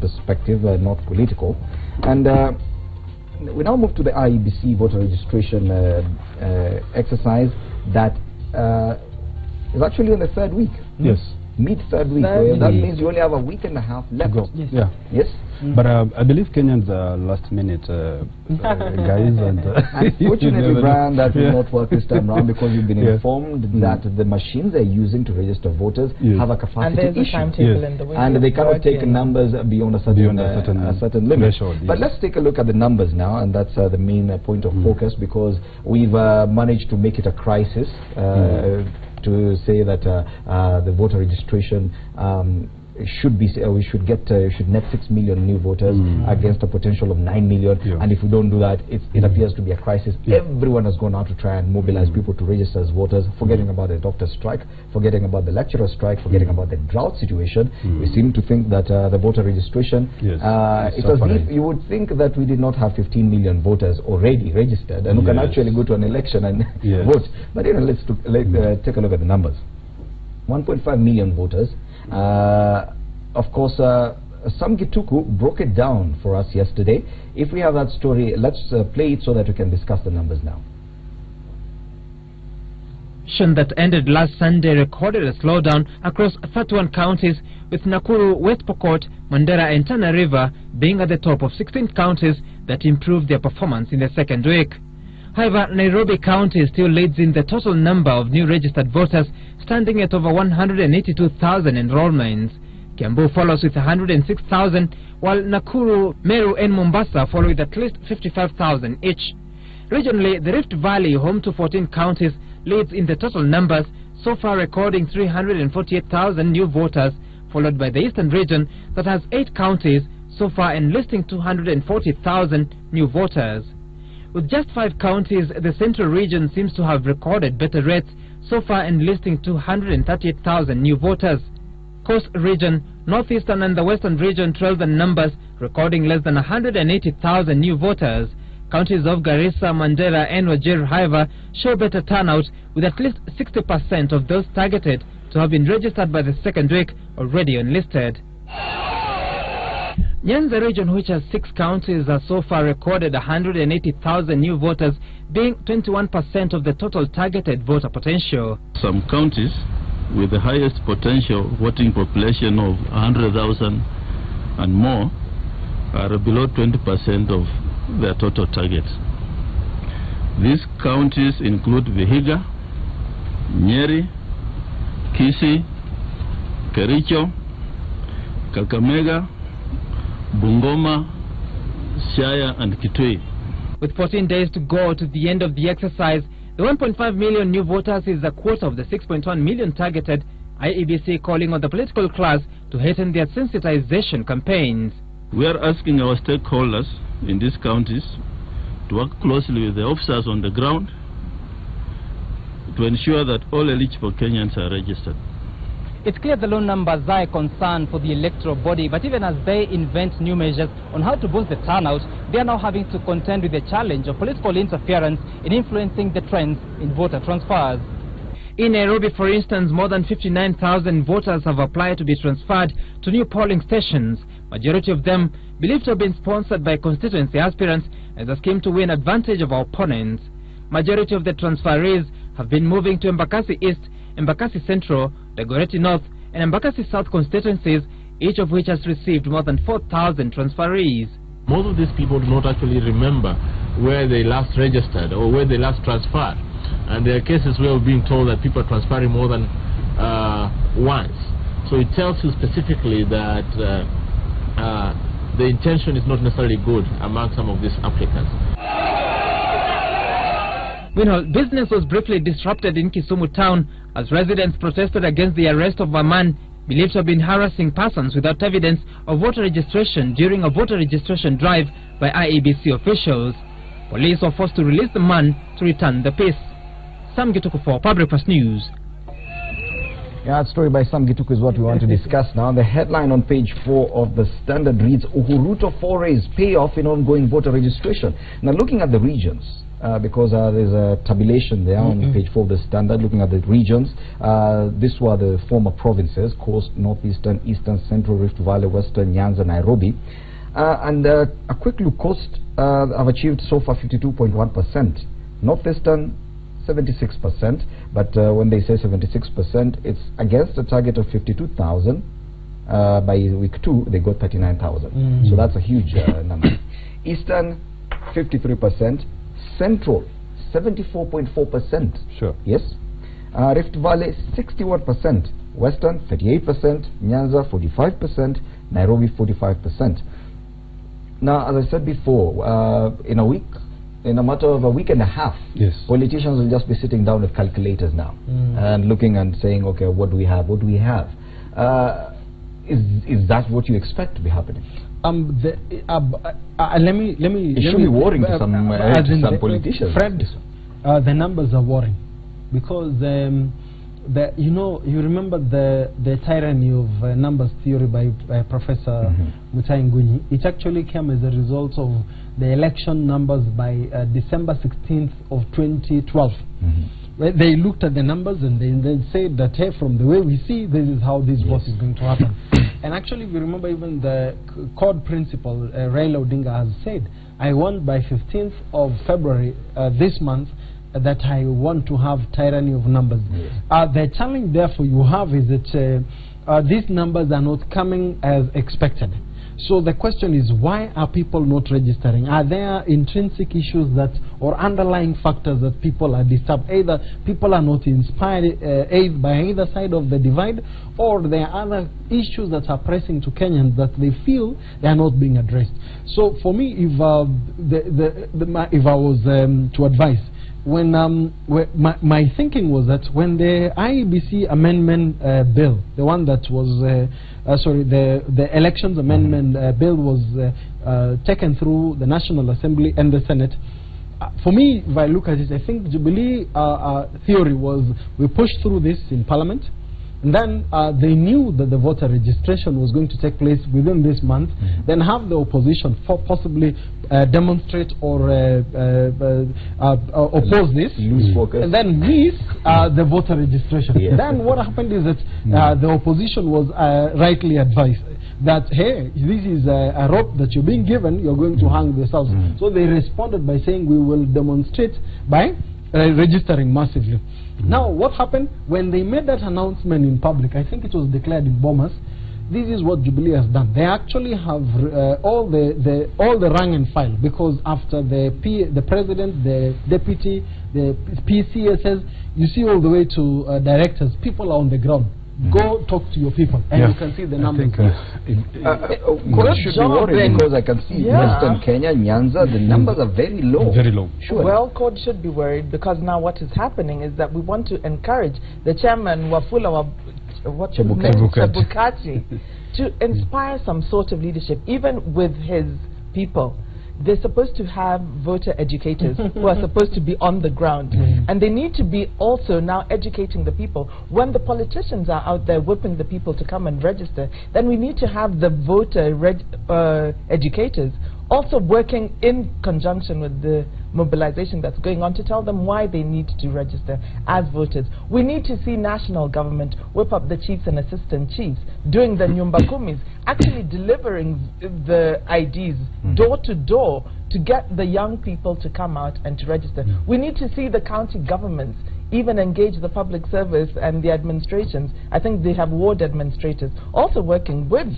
perspective, not political. And we now move to the IEBC voter registration exercise that is actually in the third week. Yes. Mid-third week. That means you only have a week and a half left. To go. Yes. Yeah. Yes. But I believe Kenyans are last-minute guys. And unfortunately, Brian, that will not work this time around, because you've been informed that the machines they're using to register voters have a capacity and there's issue. A timetable in the way and they cannot take numbers beyond a certain limit. Threshold, but let's take a look at the numbers now, and that's the main point of focus, because we've managed to make it a crisis to say that the voter registration should net 6 million new voters against a potential of 9 million. And if we don't do that, it appears to be a crisis. Everyone has gone out to try and mobilize people to register as voters, forgetting about the doctor strike, forgetting about the lecturer strike, forgetting about the drought situation. We seem to think that the voter registration, it was you would think that we did not have 15 million voters already registered and who can actually go to an election and vote. But let's take a look at the numbers. 1.5 million voters. Of course, Sam Gituku broke it down for us yesterday. If we have that story, let's play it so that we can discuss the numbers now. That ended last Sunday recorded a slowdown across 31 counties, with Nakuru, West Pokot, Mandera and Tana River being at the top of 16 counties that improved their performance in the second week. However, Nairobi County still leads in the total number of new registered voters, standing at over 182,000 enrollments. Kiambu follows with 106,000, while Nakuru, Meru and Mombasa follow with at least 55,000 each. Regionally, the Rift Valley, home to 14 counties, leads in the total numbers, so far recording 348,000 new voters, followed by the Eastern region that has 8 counties, so far enlisting 240,000 new voters. With just 5 counties, the Central region seems to have recorded better rates, so far enlisting 238,000 new voters. Coast region, Northeastern and the Western region trail the numbers, recording less than 180,000 new voters. Counties of Garissa, Mandera and Wajir, however, show better turnout, with at least 60% of those targeted to have been registered by the second week already enlisted. Nyanza region, which has 6 counties, has so far recorded 180,000 new voters, being 21% of the total targeted voter potential. Some counties with the highest potential voting population of 100,000 and more are below 20% of their total target. These counties include Vihiga, Nyeri, Kisii, Kericho, Kakamega, Bungoma, Siaya and Kitui. With 14 days to go to the end of the exercise, the 1.5 million new voters is a quarter of the 6.1 million targeted, IEBC calling on the political class to hasten their sensitization campaigns. We are asking our stakeholders in these counties to work closely with the officers on the ground to ensure that all eligible Kenyans are registered. It's clear the low numbers are a concern for the electoral body, but even as they invent new measures on how to boost the turnout, they are now having to contend with the challenge of political interference in influencing the trends in voter transfers. In Nairobi, for instance, more than 59,000 voters have applied to be transferred to new polling stations. Majority of them believed to have been sponsored by constituency aspirants as a scheme to win advantage of our opponents. Majority of the transferees have been moving to Embakasi East, Embakasi Central, Dagoretti North and Embakasi South constituencies, each of which has received more than 4,000 transferees. Most of these people do not actually remember where they last registered or where they last transferred. And there are cases where we're being told that people are transferring more than once. So it tells you specifically that the intention is not necessarily good among some of these applicants. Meanwhile, business was briefly disrupted in Kisumu town as residents protested against the arrest of a man believed to have been harassing persons without evidence of voter registration during a voter registration drive by IEBC officials. Police were forced to release the man to return the peace. Sam Gituku for Public Press News. Yeah, that story by Sam Gituku is what we want to discuss now. The headline on page 4 of the Standard reads, Uhuruto forays pay off in ongoing voter registration. Now, looking at the regions, because there's a tabulation there on page 4 of the Standard, looking at the regions. These were the former provinces: Coast, Northeastern, Eastern, Central, Rift Valley, Western, Nyanza, Nairobi. And a quick look: Coast have achieved so far 52.1%, Northeastern 76%, but when they say 76%, it's against a target of 52,000. By week 2, they got 39,000. So that's a huge number. Eastern 53%. Central 74.4%. Sure. Yes. Rift Valley 61%. Western 38%. Nyanza 45%. Nairobi 45%. Now, as I said before, in a matter of a week and a half, yes, politicians will just be sitting down with calculators now and looking and saying, okay, what do we have? What do we have? Is that what you expect to be happening? It should be worrying to some politicians. Fred, the numbers are worrying because you remember the tyranny of numbers theory by Professor Mutai Ngugi. It actually came as a result of the election numbers by December 16th of 2012. They looked at the numbers and they said that, hey, from the way we see, this is how this vote is going to happen. And actually, we remember even the CORD principal, Raila Odinga, has said, I want by 15th of February this month that I want to have tyranny of numbers. The challenge, therefore, you have is that these numbers are not coming as expected. So the question is, why are people not registering? Are there intrinsic issues that, or underlying factors that people are disturbed? Either people are not inspired by either side of the divide, or there are other issues that are pressing to Kenyans that they feel they are not being addressed. So for me, if I was to advise, when my thinking was that when the IEBC amendment bill, the one that was the elections amendment bill was taken through the National Assembly and the Senate, for me, if I look at it, I think Jubilee theory was we pushed through this in Parliament, and then they knew that the voter registration was going to take place within this month, then have the opposition possibly demonstrate or oppose this, lose focus, and then miss the voter registration. Then what happened is that the opposition was rightly advised that, hey, this is a rope that you're being given, you're going to hang yourselves. So they responded by saying we will demonstrate by registering massively. Now, what happened when they made that announcement in public? I think it was declared in Bomas. This is what Jubilee has done. They actually have all the rank and file, because after the president, the deputy, the PCSs, you see all the way to directors, people are on the ground. Go talk to your people, and you can see the numbers. That should be worried, because I can see Western Kenya, Nyanza, the numbers are very low. Very low. Sure. Well, CORD should be worried, because now what is happening is that we want to encourage the chairman, Wafula Chebukati, to inspire some sort of leadership, even with his people. They're supposed to have voter educators who are supposed to be on the ground. And they need to be also now educating the people. When the politicians are out there whipping the people to come and register, then we need to have the voter educators also working in conjunction with the mobilization that's going on to tell them why they need to register as voters. We need to see national government whip up the chiefs and assistant chiefs doing the nyumba kumis, actually delivering the IDs door to door to get the young people to come out and to register. We need to see the county governments even engage the public service and the administrations. I think they have ward administrators also working with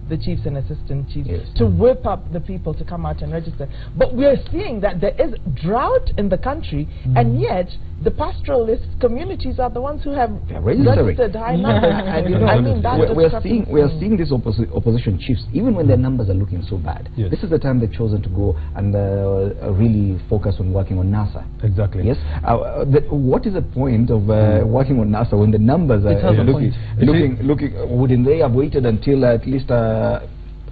the chiefs and assistant chiefs to whip up the people to come out and register. But we are seeing that there is drought in the country, and yet the pastoralist communities are the ones who have registered high numbers. I mean, we are seeing these opposition chiefs, even when their numbers are looking so bad. This is the time they've chosen to go and really focus on working on NASA. Exactly. Yes. What is the point of working on NASA when the numbers are looking? Wouldn't they have waited until at least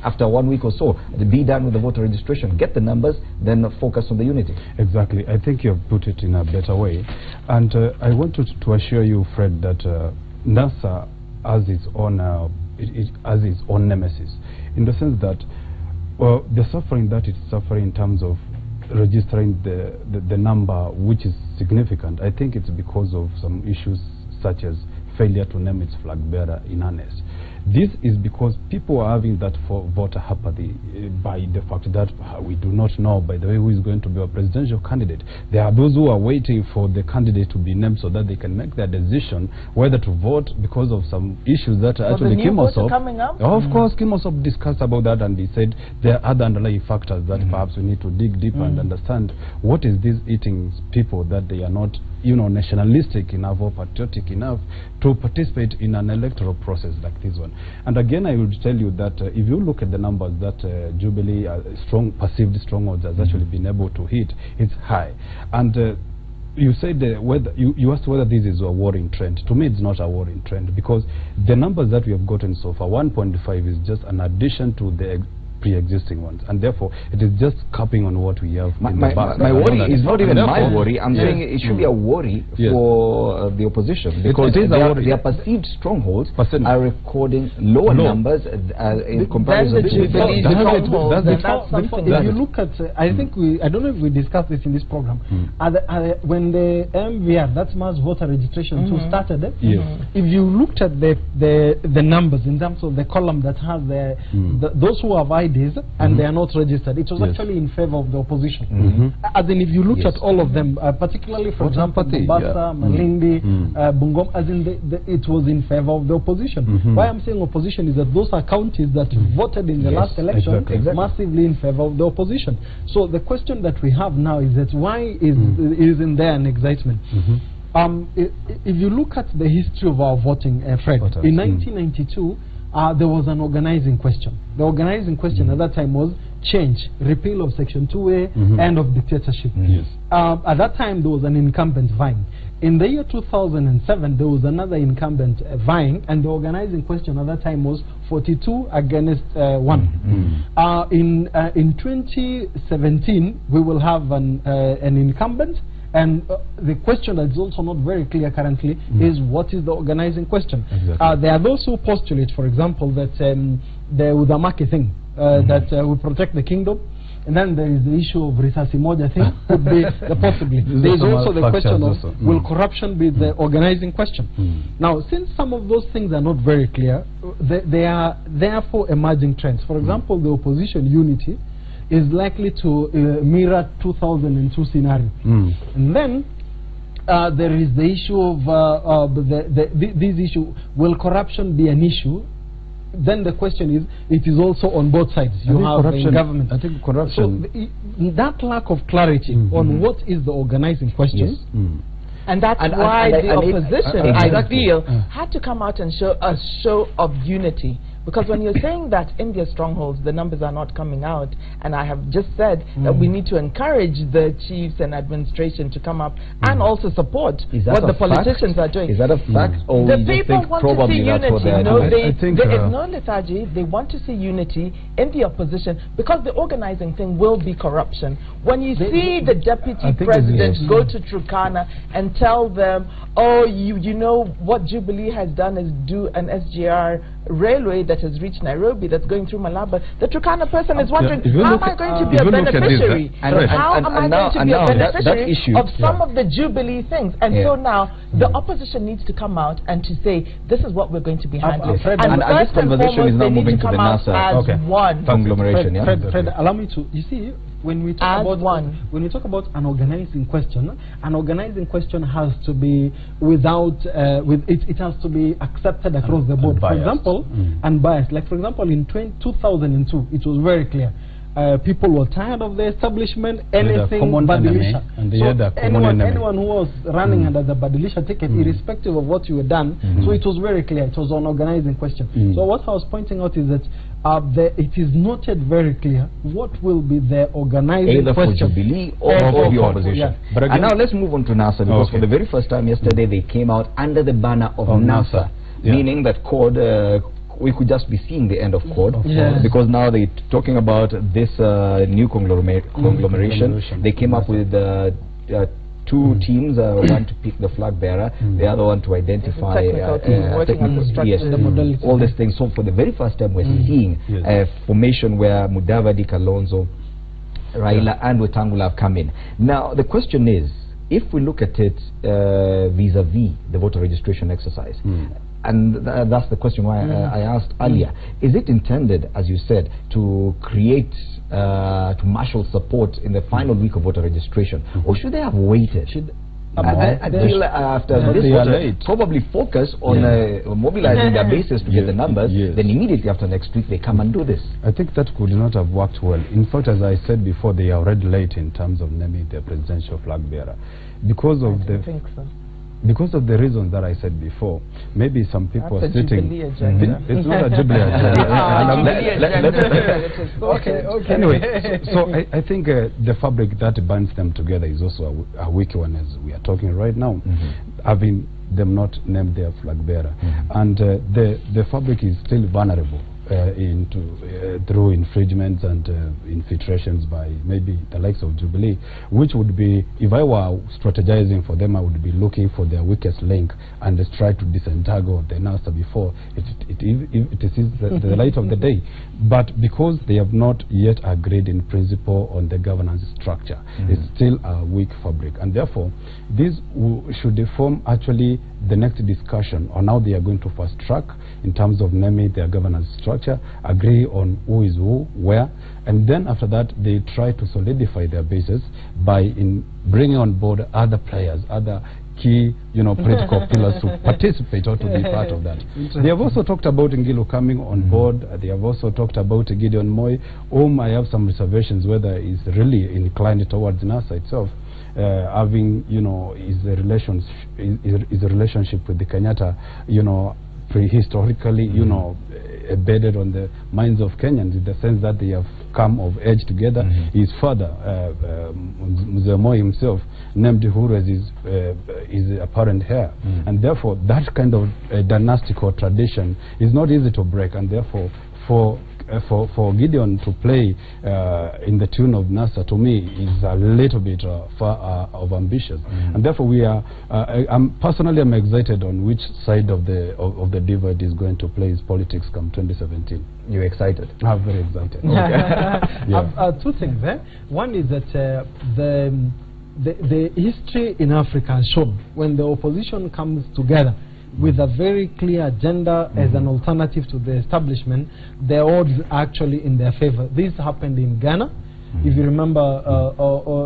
after 1 week or so, be done with the voter registration, get the numbers, then focus on the unity? Exactly. I think you have put it in a better way. And I wanted to assure you, Fred, that NASA has its own has its own nemesis, in the sense that the suffering that it's suffering in terms of registering the number, which is significant. I think it's because of some issues such as failure to name its flag bearer in earnest. This is because people are having that voter apathy by the fact that we do not know, by the way, who is going to be our presidential candidate. There are those who are waiting for the candidate to be named so that they can make their decision whether to vote because of some issues that actually Kimosop. Of course, Kimosop discussed about that, and he said there are other underlying factors that perhaps we need to dig deeper and understand what is this eating people, that they are not, you know, nationalistic enough or patriotic enough to participate in an electoral process like this one. And again, I will tell you that if you look at the numbers that Jubilee perceived strongholds has actually been able to hit, it's high. And you said whether you asked whether this is a worrying trend. To me, it's not a worrying trend, because the numbers that we have gotten so far, 1.5, is just an addition to the pre-existing ones, and therefore it is just capping on what we have in the back. My worry is not even my worry. I'm saying it should be a worry for the opposition, because their perceived strongholds are recording lower numbers in comparison to if you look at, I think I don't know if we discussed this in this program, when the MVR, that's mass voter registration, started, if you looked at the numbers in terms of the column that has those who have IDs and they are not registered, it was actually in favor of the opposition. As in, if you looked at all of them, particularly, for example, Mombasa, Malindi, Bungoma, as in it was in favor of the opposition. Why I'm saying opposition is that those are counties that voted in the last election massively in favor of the opposition. So the question that we have now is that why isn't there an excitement? If you look at the history of our voting, Fred, in 1992, there was an organizing question. The organizing question at that time was change, repeal of Section 2A, end of dictatorship. At that time, there was an incumbent vying. In the year 2007, there was another incumbent vying, and the organizing question at that time was 42 against 1. In 2017, we will have an incumbent. And the question that is also not very clear currently is, what is the organizing question? There are those who postulate, for example, that the Udamaki thing, that we protect the kingdom. And then there is the issue of Risasi Moja thing, could be possibly. There is also the question of, will corruption be the organizing question? Now, since some of those things are not very clear, they are therefore emerging trends. For example, the opposition unity is likely to mirror 2002 scenario. And then there is the issue of this issue, will corruption be an issue? Then the question is, it is also on both sides. You have in government. I think corruption. So that lack of clarity on what is the organizing question. And that's why the opposition, I feel, had to come out and show a show of unity. Because when you're saying that in their strongholds, the numbers are not coming out, and I have just said that we need to encourage the chiefs and administration to come up and also support what the politicians are doing. Is that a fact? Or the people want to see unity. There is no lethargy. They want to see unity in the opposition, because the organizing thing will be corruption. When you see the deputy president go to Turkana and tell them, oh, you know what Jubilee has done is do an SGR railway that has reached Nairobi, that's going through Malaba, the Turkana person is wondering, how am I going to be a beneficiary? How am I going to be a beneficiary of some of the Jubilee things? And so now the opposition needs to come out and to say, this is what we're going to be handling. And this conversation is now moving to the NASA conglomeration. Fred, allow me to, you see, when we talk about an organizing question has to be without it has to be accepted across the board. For example, unbiased. Like for example, in 2002, it was very clear. People were tired of the establishment, anything Badilisha. So anyone who was running under the Badilisha ticket, irrespective of what you had done, so it was very clear. It was an organizing question. So what I was pointing out is that it is noted very clear what will be the organizing question. For Jubilee or for the opposition. But and now let's move on to NASA, because for the very first time yesterday they came out under the banner of NASA, meaning that CORD, we could just be seeing the end of CORD, because now they're talking about this new conglomeration. They came up with two teams, one to pick the flag bearer, the other one to identify all these things. So for the very first time, we're seeing a formation where Mudavadi, Kalonzo, Raila and Wetangula have come in. Now the question is, if we look at it vis-a-vis the voter registration exercise, and that's the question why I asked earlier, is it intended, as you said, to create, to marshal support in the final week of voter registration, or should they have waited? I feel after this voter, probably focus on mobilizing their bases to get the numbers, then immediately after next week they come and do this. I think that could not have worked well. In fact, as I said before, they are already late in terms of naming their presidential flag bearer. Because of because of the reasons that I said before. Maybe some people are sitting. It's not a Jubilee agenda. Okay. Anyway, so I think the fabric that binds them together is also a weak one, as we are talking right now, having them not named their flag bearer, and the fabric is still vulnerable through infringements and infiltrations by maybe the likes of Jubilee, which would be, if I were strategizing for them, I would be looking for their weakest link and just try to disentangle the NASA before it is the light of the day. But because they have not yet agreed in principle on the governance structure, it's still a weak fabric, and therefore this should form actually the next discussion on how they are going to fast track in terms of naming their governance structure, agree on who is who, where, and then after that they try to solidify their basis by bringing on board other players, other key, political pillars to participate or to be part of that. They have also talked about Ngilu coming on board. They have also talked about Gideon Moi, whom I have some reservations whether he's really inclined towards NASA itself. Having his relationship with the Kenyatta, prehistorically, embedded on the minds of Kenyans, in the sense that they have come of age together. His father, Mzee Moi himself, named Uhuru as his apparent heir, and therefore that kind of dynastical tradition is not easy to break, and therefore for Gideon to play in the tune of NASA, to me, is a little bit far of ambitious, and therefore we are. I'm excited on which side of the divide is going to play his politics come 2017. You're excited? I'm very excited. Two things. One is that the history in Africa has shown when the opposition comes together with a very clear agenda as an alternative to the establishment, the odds are actually in their favor. This happened in Ghana. If you remember,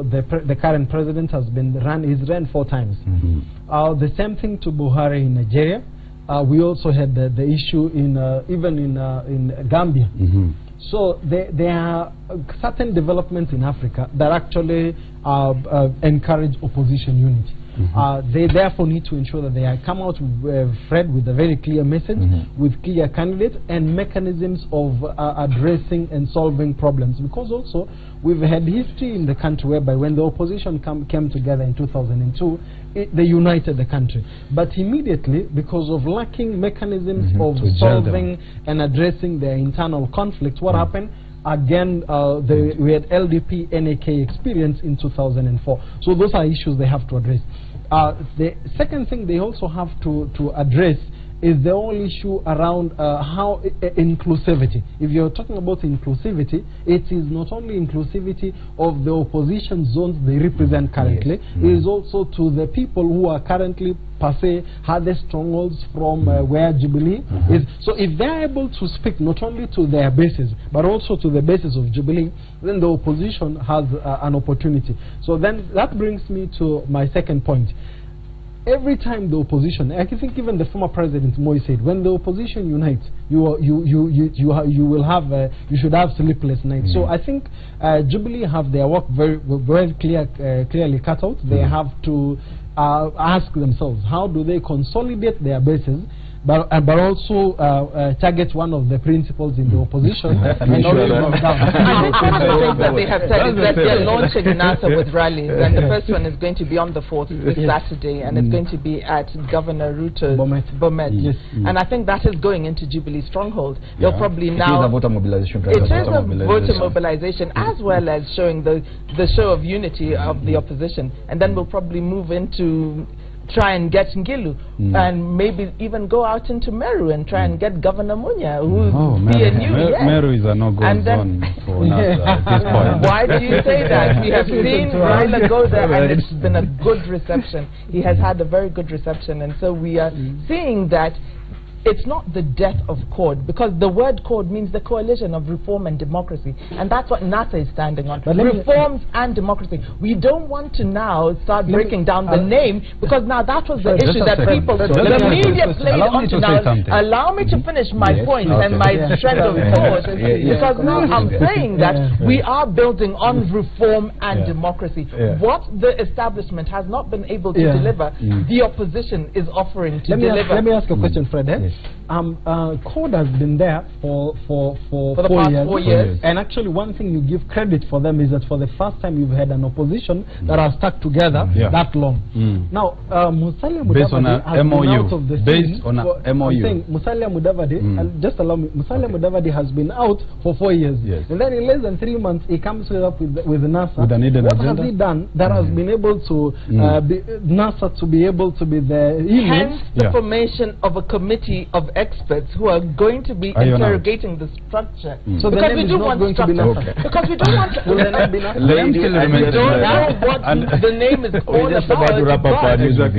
the current president has he's ran 4 times. The same thing to Buhari in Nigeria. We also had the issue even in Gambia. So there are certain developments in Africa that actually encourage opposition unity. They therefore need to ensure that they come out Fred with a very clear message, with clear candidates and mechanisms of addressing and solving problems. Because also we've had history in the country whereby when the opposition came together in 2002, they united the country. But immediately, because of lacking mechanisms of solving and addressing their internal conflicts, what happened? Again, we had LDP NAK experience in 2004. So those are issues they have to address. The second thing they also have to address is the whole issue around how inclusivity. If you're talking about inclusivity, it is not only inclusivity of the opposition zones they represent currently, it is also to the people who are currently per se had the strongholds from where Jubilee is. So if they're able to speak not only to their bases but also to the bases of Jubilee, then the opposition has an opportunity. So then that brings me to my second point. Every time the opposition, I think even the former president Moi said, when the opposition unites, you should have sleepless nights. So I think Jubilee have their work very clearly cut out. They have to ask themselves, how do they consolidate their bases but also target one of the principals in the opposition. And one of the things that they have said is that they're launching NASA with rallies, and the first one is going to be on the 4th, this Saturday, and it's going to be at Governor Ruto's Bomet. Yes. And I think that is going into Jubilee Stronghold. They'll probably now... It is a voter mobilization. It is a voter mobilization, as well as showing the show of unity of the opposition. And then we'll probably move into try and get Ngilu, and maybe even go out into Meru and try and get Governor Munya, who will be a new... Meru is a no-go zone for NASA at this point. Why do you say that? We have seen Raila go there, and it's been a good reception. He has had a very good reception, and so we are seeing that it's not the death of CORD, because the word CORD means the Coalition of Reform and Democracy, and that's what NASA is standing on. Reforms and democracy. We don't want to now start breaking down the name, because now that was the issue that people, the media played on to now. Allow me to finish my point and my thread of thought, because now I'm saying that we are building on reform and democracy. What the establishment has not been able to deliver, the opposition is offering to deliver. Let me ask a question, Fred. CORD has been there for the past 4 years. And actually, one thing you give credit for them is that for the first time you've had an opposition that has stuck together that long. Now, Musalia Mudavadi has been out of the scene. Musalia Mudavadi, just allow me, Musalia Mudavadi has been out for 4 years. And then in less than 3 months, he comes up with NASA. With an hidden what agenda? has he done that has been able to, NASA to be able to be the hence the formation of a committee of experts who are going to be interrogating the structure. So because we do want structure. Because we don't want we don't know what the name is all about.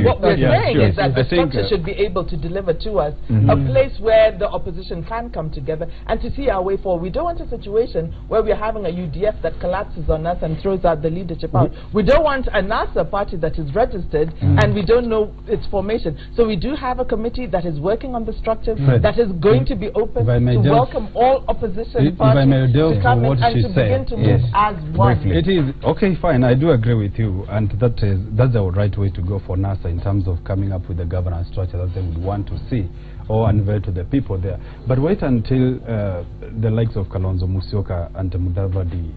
What we're saying is that the structure should be able to deliver to us a place where the opposition can come together and to see our way forward. We don't want a situation where we're having a UDF that collapses on us and throws out the leadership out. We don't want a NASA party that is registered and we don't know its formation. So we do have a committee that is working on the structure that is going to be open to welcome all opposition parties to come in and to begin to move as one. It is okay, fine. I do agree with you, and that's the right way to go for NASA in terms of coming up with the governance structure that they would want to see or unveil to the people there. But wait until the likes of Kalonzo Musyoka and Mudavadi,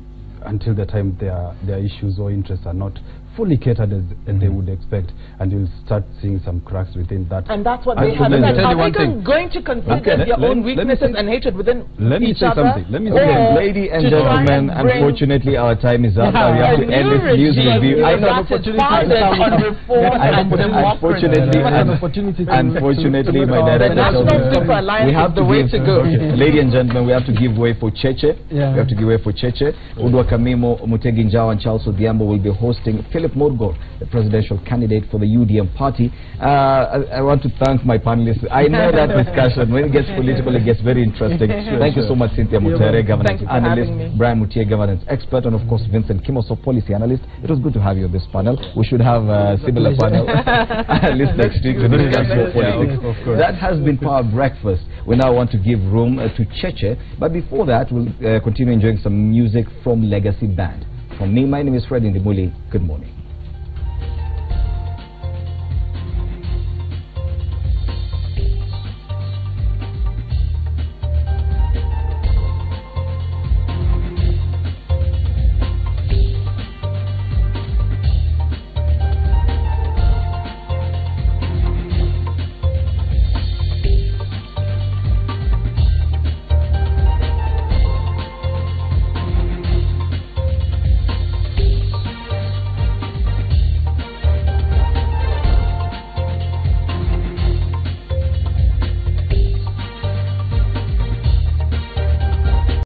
until the time their issues or interests are not fully catered as they would expect, and you'll start seeing some cracks within that. And that's what they have. Are they going to consider their own weaknesses and hatred within each other? Let me say, ladies and gentlemen, unfortunately our time is up. We have to end this news review. I know unfortunately, my director we have to way to go. Ladies and gentlemen, we have to give way for Cheche. We have to give way for Cheche. Udwa Kamimo, Mutegi Njau and Charles Odhiambo will be hosting Philip Morgor, the presidential candidate for the UDM party. I want to thank my panelists. I know that discussion, when it gets political, it gets very interesting. Thank you so much, Cynthia Mutere, governance analyst, Brian Mutie, governance expert, and of course Vincent Kimoso, policy analyst. It was good to have you on this panel. We should have a similar panel at least next week to discuss your politics. That has been Power Breakfast. We now want to give room to Cheche, but before that we'll continue enjoying some music from Legacy Band. From me, my name is Fred Indimuli. Good morning.